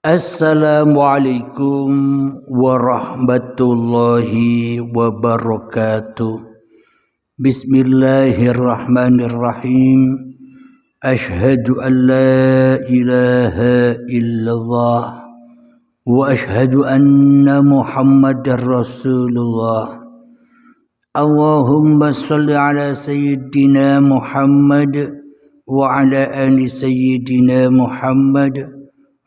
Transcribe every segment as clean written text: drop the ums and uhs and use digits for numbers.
Assalamualaikum warahmatullahi wabarakatuh. Bismillahirrahmanirrahim. Ashhadu an la ilaha illallah wa ashhadu anna Muhammadar Rasulullah. Allahumma salli ala sayyidina Muhammad wa ala ali sayyidina Muhammad.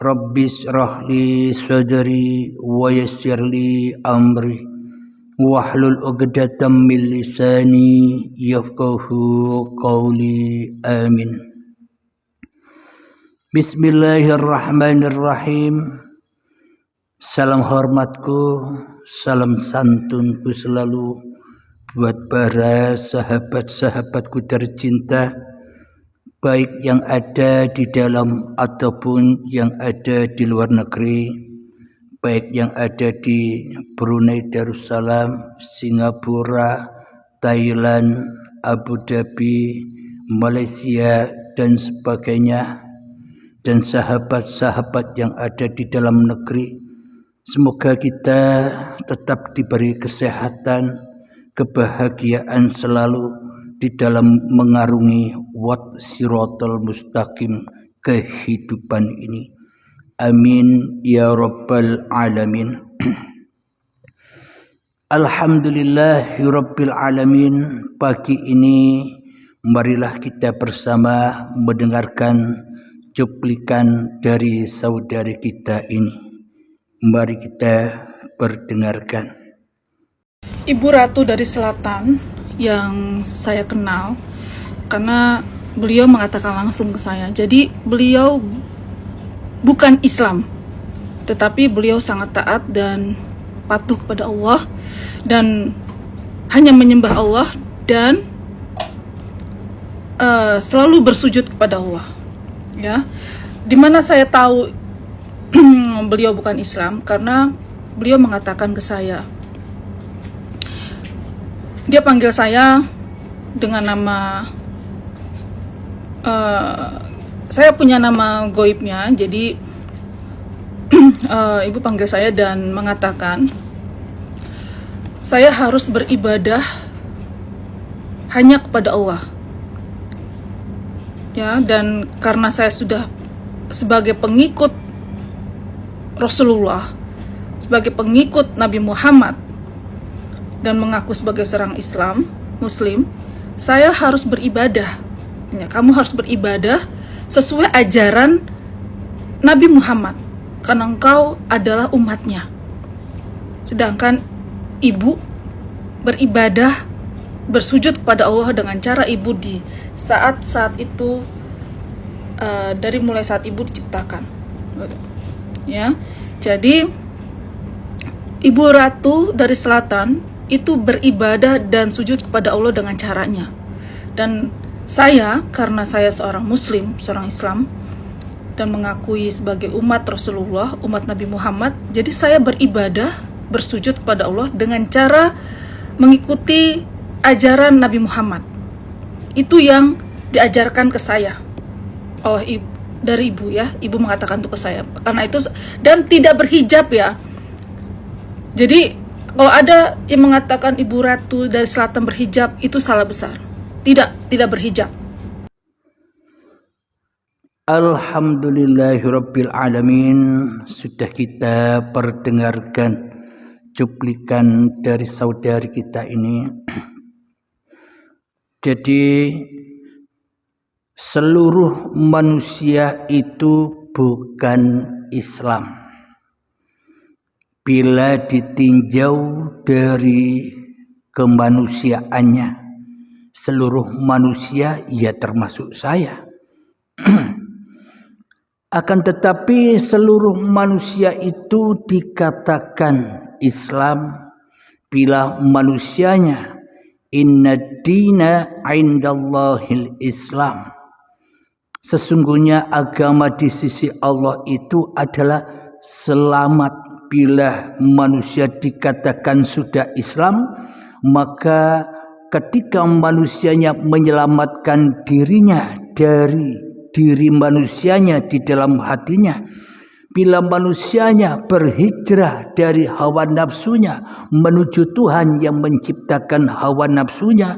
Rabbis rahli sadri wa yassirli amri wahlul 'uqdatam min lisani yafqahu qawli amin. Bismillahirrahmanirrahim. Salam hormatku, salam santunku selalu buat para sahabat-sahabatku tercinta, baik yang ada di dalam ataupun yang ada di luar negeri, baik yang ada di Brunei Darussalam, Singapura, Thailand, Abu Dhabi, Malaysia, dan sebagainya, dan sahabat-sahabat yang ada di dalam negeri. Semoga kita tetap diberi kesehatan, kebahagiaan selalu di dalam mengarungi wat siratal mustaqim kehidupan ini. Amin ya rabbal alamin. Alhamdulillahirabbil alamin. Pagi ini marilah kita bersama mendengarkan cuplikan dari saudari kita ini. Mari kita berdengarkan. Ibu Ratu dari Selatan yang saya kenal, karena beliau mengatakan langsung ke saya. Jadi beliau bukan Islam, tetapi beliau sangat taat dan patuh kepada Allah dan hanya menyembah Allah dan selalu bersujud kepada Allah. Ya, dimana saya tahu beliau bukan Islam karena beliau mengatakan ke saya. Dia panggil saya dengan nama, saya punya nama goibnya, jadi ibu panggil saya dan mengatakan saya harus beribadah hanya kepada Allah. Ya, dan karena saya sudah sebagai pengikut Rasulullah, sebagai pengikut Nabi Muhammad, dan mengaku sebagai seorang Islam, Muslim, saya harus beribadah. Ya, kamu harus beribadah sesuai ajaran Nabi Muhammad, karena engkau adalah umatnya. Sedangkan ibu beribadah, bersujud kepada Allah dengan cara ibu di saat-saat itu, dari mulai saat ibu diciptakan. Ya, jadi Ibu Ratu dari Selatan itu beribadah dan sujud kepada Allah dengan caranya. Dan saya, karena saya seorang Muslim, seorang Islam, dan mengakui sebagai umat Rasulullah, umat Nabi Muhammad, jadi saya beribadah, bersujud kepada Allah dengan cara mengikuti ajaran Nabi Muhammad. Itu yang diajarkan ke saya oleh ibu, dari ibu, ya, ibu mengatakan itu ke saya. Karena itu, dan tidak berhijab, ya. Jadi kalau ada yang mengatakan Ibu Ratu dari Selatan berhijab, itu salah besar. Tidak berhijab. Alhamdulillahirabbil alamin. Sudah kita perdengarkan cuplikan dari saudari kita ini. Jadi seluruh manusia itu bukan Islam bila ditinjau dari kemanusiaannya. Seluruh manusia, ya termasuk saya. Akan tetapi seluruh manusia itu dikatakan Islam bila manusianya inna dina indallahil Islam. Sesungguhnya agama di sisi Allah itu adalah selamat. Bila manusia dikatakan sudah Islam, maka ketika manusianya menyelamatkan dirinya dari diri manusianya di dalam hatinya, Bila manusianya berhijrah dari hawa nafsunya menuju Tuhan yang menciptakan hawa nafsunya,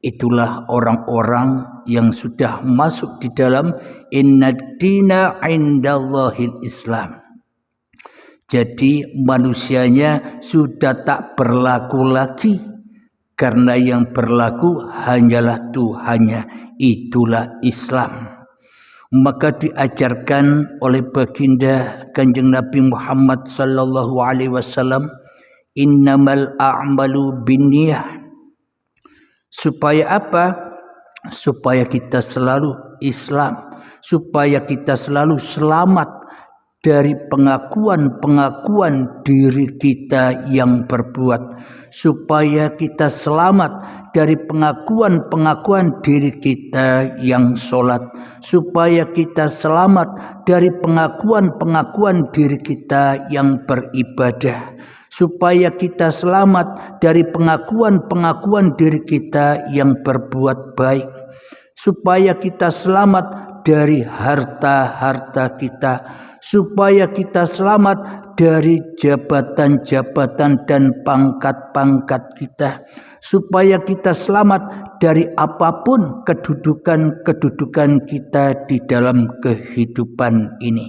itulah orang-orang yang sudah masuk di dalam innad dina indallahil Islam. Jadi manusianya sudah tak berlaku lagi, karena yang berlaku hanyalah Tuhannya, itulah Islam. Maka diajarkan oleh baginda Kanjeng Nabi Muhammad sallallahu alaihi wasallam, innamal a'malu binniyah. Supaya apa? Supaya kita selalu Islam, supaya kita selalu selamat dari pengakuan-pengakuan diri kita yang berbuat, supaya kita selamat dari pengakuan-pengakuan diri kita yang sholat, supaya kita selamat dari pengakuan-pengakuan diri kita yang beribadah, supaya kita selamat dari pengakuan-pengakuan diri kita yang berbuat baik, supaya kita selamat dari harta-harta kita, supaya kita selamat dari jabatan-jabatan dan pangkat-pangkat kita, supaya kita selamat dari apapun kedudukan-kedudukan kita di dalam kehidupan ini.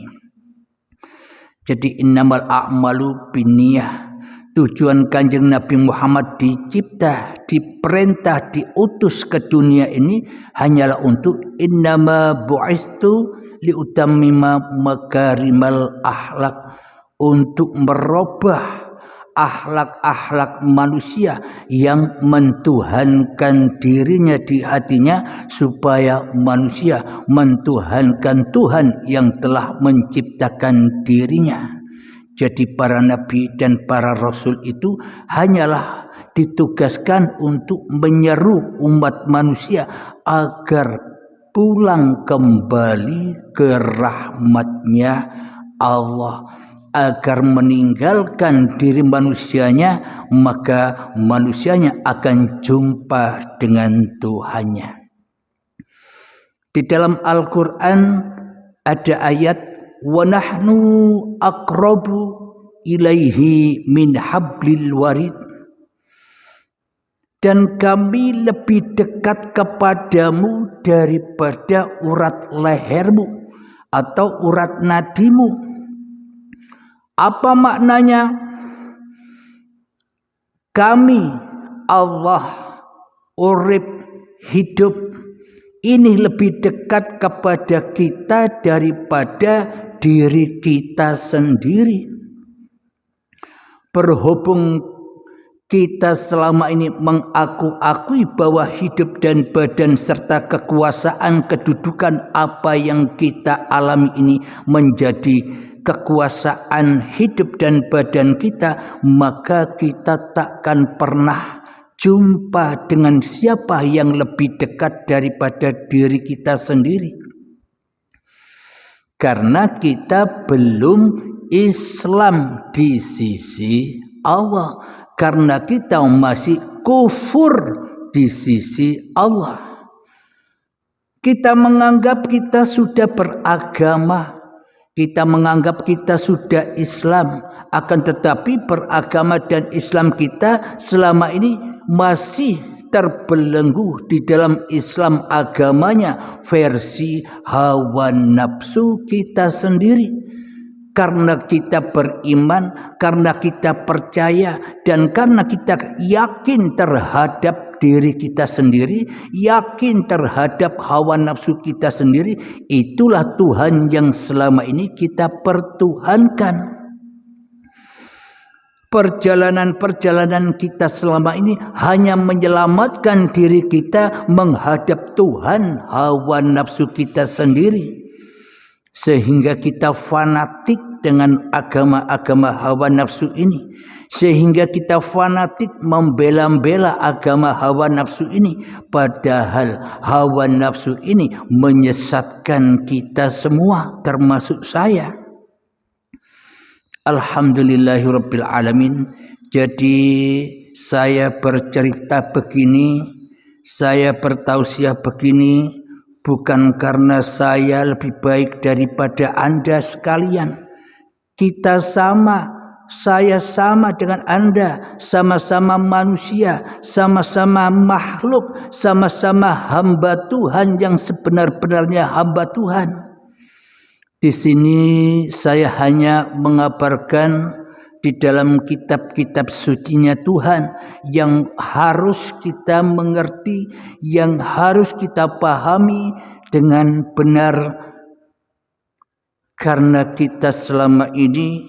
Jadi innamal a'malu binniyah. Tujuan Kanjeng Nabi Muhammad dicipta, diperintah, diutus ke dunia ini hanyalah untuk innama bu'istu liutammima makarimal akhlak, untuk merubah akhlak-akhlak manusia yang mentuhankan dirinya di hatinya, supaya manusia mentuhankan Tuhan yang telah menciptakan dirinya. Jadi para nabi dan para rasul itu hanyalah ditugaskan untuk menyeru umat manusia agar pulang kembali ke rahmatnya Allah, agar meninggalkan diri manusianya, maka manusianya akan jumpa dengan Tuhannya. Di dalam Al-Quran ada ayat wa nahnu aqrabu ilaihi min hablil warid, dan kami lebih dekat kepadamu daripada urat lehermu atau urat nadimu. Apa maknanya? Kami, Allah, urip, hidup, ini lebih dekat kepada kita daripada diri kita sendiri. Berhubung kita selama ini mengaku-akui bahwa hidup dan badan serta kekuasaan kedudukan apa yang kita alami ini menjadi kekuasaan hidup dan badan kita, maka kita takkan pernah jumpa dengan siapa yang lebih dekat daripada diri kita sendiri. Karena kita belum Islam di sisi Allah, karena kita masih kufur di sisi Allah. Kita menganggap kita sudah beragama, kita menganggap kita sudah Islam, akan tetapi beragama dan Islam kita selama ini masih terbelenggu di dalam Islam agamanya versi hawa nafsu kita sendiri. Karena kita beriman, karena kita percaya, dan karena kita yakin terhadap diri kita sendiri, yakin terhadap hawa nafsu kita sendiri, itulah Tuhan yang selama ini kita pertuhankan. Perjalanan-perjalanan kita selama ini hanya menyelamatkan diri kita menghadap Tuhan hawa nafsu kita sendiri, sehingga kita fanatik dengan agama-agama hawa nafsu ini, sehingga kita fanatik membela-bela agama hawa nafsu ini, padahal hawa nafsu ini menyesatkan kita semua, termasuk saya. Alhamdulillahirabbil alamin. Jadi saya bercerita begini, saya bertausiah begini, bukan karena saya lebih baik daripada Anda sekalian, Kita sama, saya sama dengan Anda, sama-sama manusia, sama-sama makhluk, sama-sama hamba Tuhan yang sebenar-benarnya hamba Tuhan. Di sini saya hanya mengabarkan di dalam kitab-kitab sucinya Tuhan yang harus kita mengerti, yang harus kita pahami dengan benar, karena kita selama ini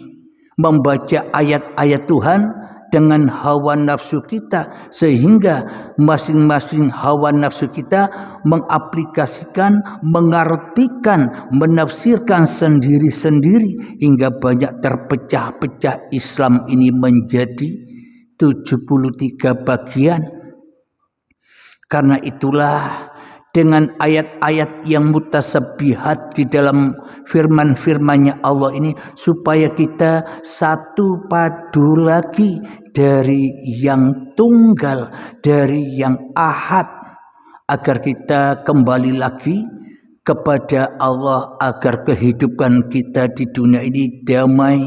membaca ayat-ayat Tuhan dengan hawa nafsu kita, sehingga masing-masing hawa nafsu kita mengaplikasikan, mengartikan, menafsirkan sendiri-sendiri, hingga banyak terpecah-pecah Islam ini menjadi 73 bagian. Karena itulah dengan ayat-ayat yang mutasabihat di dalam firman-firman-Nya Allah ini, supaya kita satu padu lagi dari yang tunggal, dari yang ahad, agar kita kembali lagi kepada Allah, agar kehidupan kita di dunia ini damai,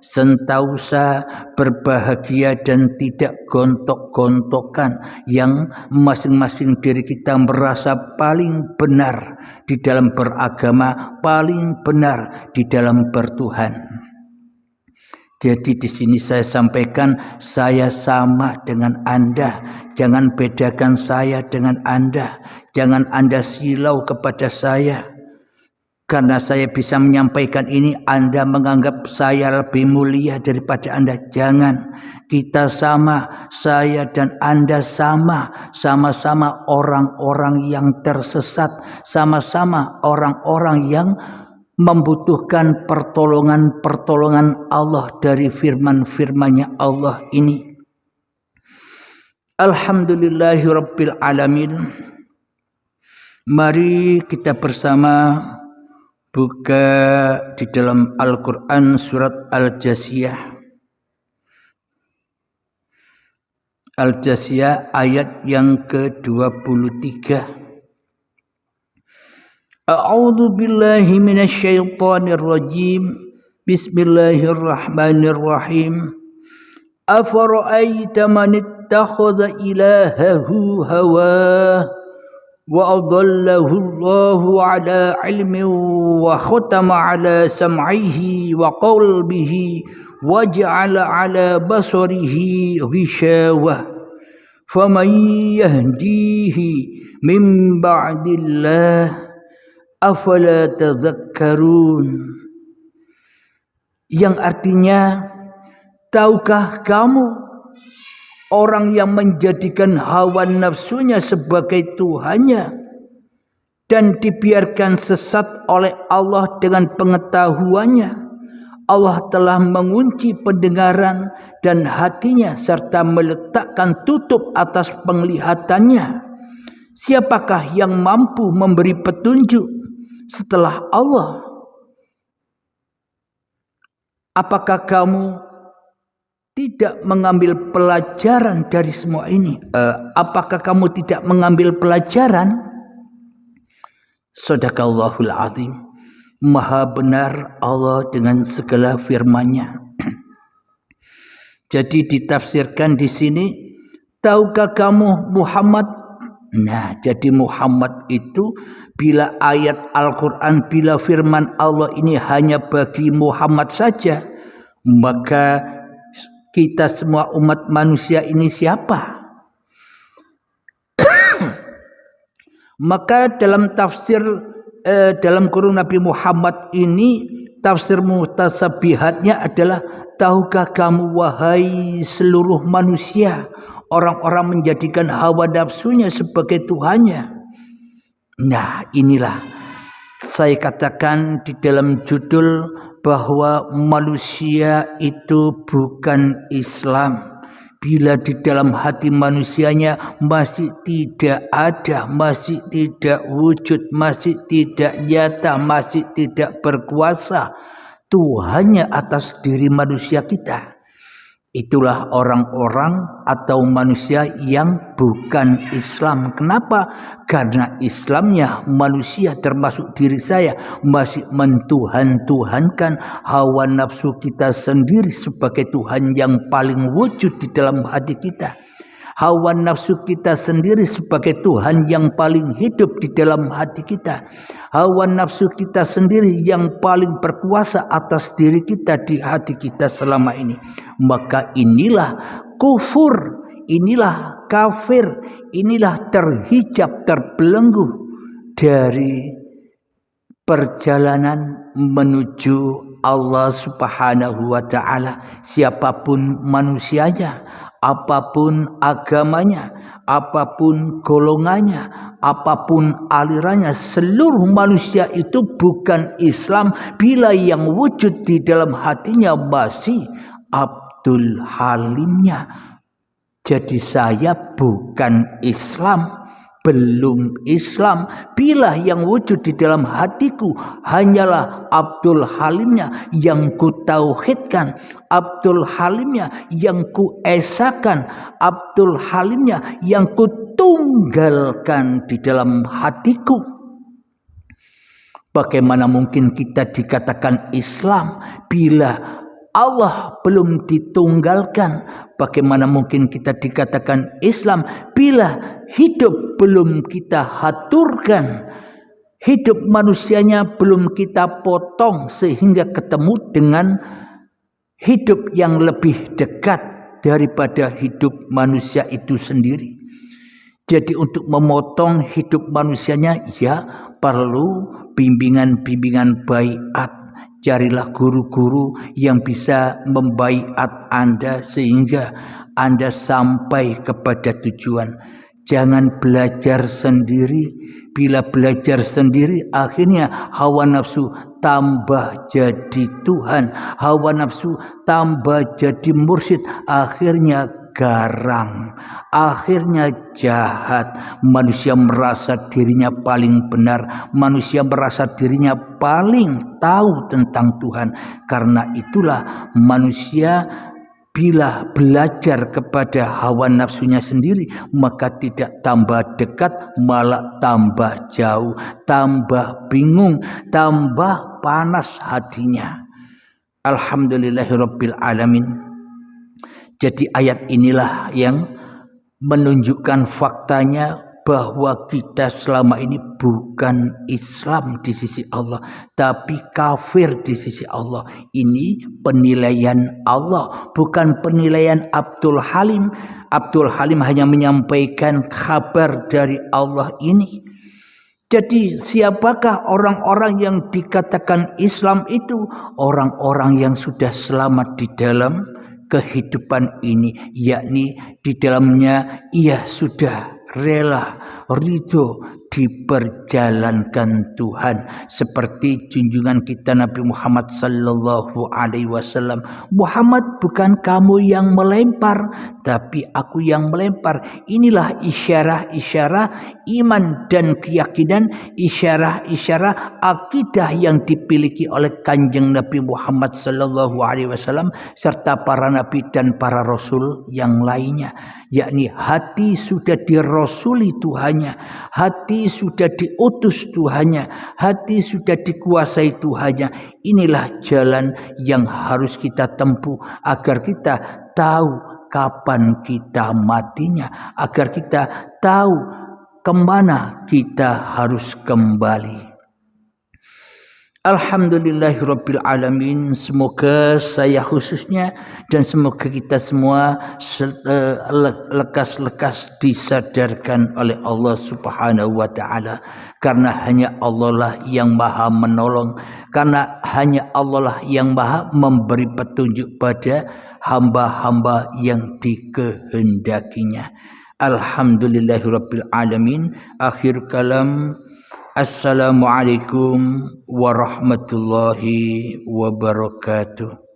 sentausa, berbahagia, dan tidak gontok-gontokan, yang masing-masing diri kita merasa paling benar di dalam beragama, paling benar di dalam bertuhan. Jadi di sini saya sampaikan, saya sama dengan Anda. Jangan bedakan saya dengan Anda. Jangan Anda silau kepada saya. Karena saya bisa menyampaikan ini, Anda menganggap saya lebih mulia daripada Anda. Jangan. Kita sama, saya dan Anda sama. Sama-sama orang-orang yang tersesat. Sama-sama orang-orang yang membutuhkan pertolongan Allah dari firman-firman-Nya Allah ini. Alhamdulillahirabbil alamin. Mari kita bersama buka di dalam Al-Qur'an surat Al-Jasiyah. Al-Jasiyah ayat yang ke-23. A'udzu billahi minasyaitonir rajim. Bismillahirrahmanirrahim. Afara'aita man ittakhadha ilahahu hawah wa adallahu Allahu ala ilmin wa khatama ala sam'ihi wa qalbihi wa ja'ala ala basarihi ghishawah faman yahdihi min ba'dillah afala tadhakkarun. Yang artinya, tahukah kamu orang yang menjadikan hawa nafsunya sebagai Tuhannya dan dibiarkan sesat oleh Allah dengan pengetahuannya? Allah telah mengunci pendengaran dan hatinya serta meletakkan tutup atas penglihatannya. Siapakah yang mampu memberi petunjuk setelah Allah? Apakah kamu tidak mengambil pelajaran dari semua ini? Apakah kamu tidak mengambil pelajaran? Shadaqallahul azim. Maha benar Allah dengan segala firman-Nya. Jadi ditafsirkan di sini, tahukah kamu Muhammad? Nah, jadi Muhammad itu bila ayat Al-Quran, bila firman Allah ini hanya bagi Muhammad saja, maka kita semua umat manusia ini siapa? Maka dalam tafsir dalam kurung Nabi Muhammad ini, tafsir mutasabihatnya adalah, tahukah kamu wahai seluruh manusia, orang-orang menjadikan hawa nafsunya sebagai Tuhannya. Nah, inilah saya katakan di dalam judul bahwa manusia itu bukan Islam bila di dalam hati manusianya masih tidak ada, masih tidak wujud, masih tidak nyata, masih tidak berkuasa Tuhannya atas diri manusia kita. Itulah orang-orang atau manusia yang bukan Islam. Kenapa? Karena Islamnya manusia termasuk diri saya masih mentuhan-tuhankan hawa nafsu kita sendiri sebagai Tuhan yang paling wujud di dalam hati kita. Hawa nafsu kita sendiri sebagai Tuhan yang paling hidup di dalam hati kita. Hawa nafsu kita sendiri yang paling berkuasa atas diri kita di hati kita selama ini. Maka inilah kufur, inilah kafir, inilah terhijab, terbelenggu dari perjalanan menuju Allah Subhanahu wa ta'ala. Siapapun manusianya, apapun agamanya, apapun golongannya, apapun alirannya, seluruh manusia itu bukan Islam bila yang wujud di dalam hatinya masih Abdul Halimnya. Jadi saya bukan Islam, belum Islam bila yang wujud di dalam hatiku hanyalah Abdul Halimnya yang ku tauhidkan, Abdul Halimnya yang ku esakan, Abdul Halimnya yang ku tunggalkan di dalam hatiku. Bagaimana mungkin kita dikatakan Islam bila Allah belum ditunggalkan? Bagaimana mungkin kita dikatakan Islam bila hidup belum kita haturkan? Hidup manusianya belum kita potong sehingga ketemu dengan hidup yang lebih dekat daripada hidup manusia itu sendiri. Jadi untuk memotong hidup manusianya ya perlu bimbingan-bimbingan baiat. Carilah guru-guru yang bisa membaiat Anda sehingga Anda sampai kepada tujuan. Jangan belajar sendiri. Bila belajar sendiri akhirnya hawa nafsu tambah jadi Tuhan, hawa nafsu tambah jadi mursyid, akhirnya garang, akhirnya jahat. Manusia merasa dirinya paling benar, manusia merasa dirinya paling tahu tentang Tuhan. Karena itulah manusia bila belajar kepada hawa nafsunya sendiri maka tidak tambah dekat, malah tambah jauh, tambah bingung, tambah panas hatinya. Alhamdulillahirabbil alamin. Jadi ayat inilah yang menunjukkan faktanya bahwa kita selama ini bukan Islam di sisi Allah, tapi kafir di sisi Allah. Ini penilaian Allah, bukan penilaian Abdul Halim. Abdul Halim hanya menyampaikan kabar dari Allah ini. Jadi siapakah orang-orang yang dikatakan Islam itu? Orang-orang yang sudah selamat di dalam kehidupan ini, yakni di dalamnya ia sudah rela, ridho diperjalankan Tuhan, seperti junjungan kita Nabi Muhammad sallallahu alaihi wasallam. Muhammad, bukan kamu yang melempar, tapi aku yang melempar. Inilah isyarah-isyarah iman dan keyakinan, isyarah-isyarah akidah yang dipiliki oleh Kanjeng Nabi Muhammad sallallahu alaihi wasallam serta para nabi dan para rasul yang lainnya, yakni hati sudah dirasuli Tuhannya, hati sudah diutus Tuhannya, hati sudah dikuasai Tuhannya. Inilah jalan yang harus kita tempuh agar kita tahu kapan kita matinya, agar kita tahu kemana kita harus kembali. Alhamdulillahirabbil alamin. Semoga saya khususnya dan semoga kita semua lekas-lekas disadarkan oleh Allah Subhanahu wa taala, karena hanya Allah lah yang Maha menolong, karena hanya Allah lah yang Maha memberi petunjuk pada hamba-hamba yang dikehendakinya. Alhamdulillahirabbil alamin. Akhir kalam. Assalamualaikum warahmatullahi wabarakatuh.